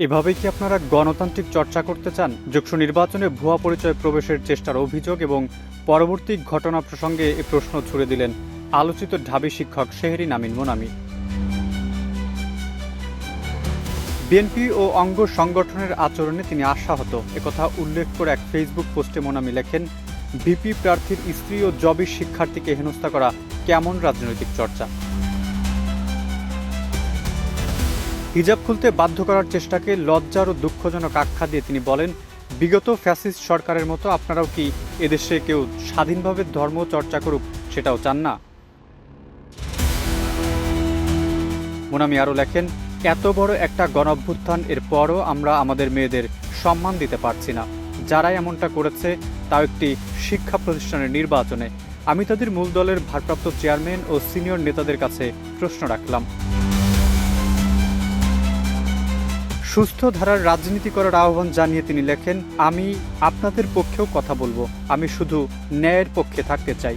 এভাবে কি আপনারা গণতান্ত্রিক চর্চা করতে চান? যুক্ত নির্বাচনে ভুয়া পরিচয় প্রবেশের চেষ্টার অভিযোগ এবং পরবর্তী ঘটনা প্রসঙ্গে এ প্রশ্ন ছুড়ে দিলেন আলোচিত ঢাবি শিক্ষক শেহরিন আমিন মোনামি। বিএনপি ও অঙ্গ সংগঠনের আচরণে তিনি আশাহত একথা উল্লেখ করে এক ফেসবুক পোস্টে মোনামি লেখেন, ভিপি প্রার্থীর স্ত্রী ও জবি শিক্ষার্থীকে হেনস্থা করা কেমন রাজনৈতিক চর্চা? হিজাব খুলতে বাধ্য করার চেষ্টাকে লজ্জার ও দুঃখজনক আখ্যা দিয়ে তিনি বলেন, বিগত ফ্যাসিস্ট সরকারের মতো আপনারাও কি এদেশে কেউ স্বাধীনভাবে ধর্ম চর্চা করুক সেটাও চান না? মোনামি আরও লেখেন, এত বড় একটা গণঅভ্যুত্থান এর পরও আমরা আমাদের মেয়েদের সম্মান দিতে পারছি না। যারা এমনটা করেছে তাও একটি শিক্ষা প্রতিষ্ঠানের নির্বাচনে। আমি তাদের মূল দলের ভারপ্রাপ্ত চেয়ারম্যান ও সিনিয়র নেতাদের কাছে প্রশ্ন রাখলাম। সুস্থ ধারার রাজনীতি করার আহ্বান জানিয়ে তিনি লেখেন, আমি আপনাদের পক্ষেও কথা বলবো, আমি শুধু ন্যায়ের পক্ষে থাকতে চাই।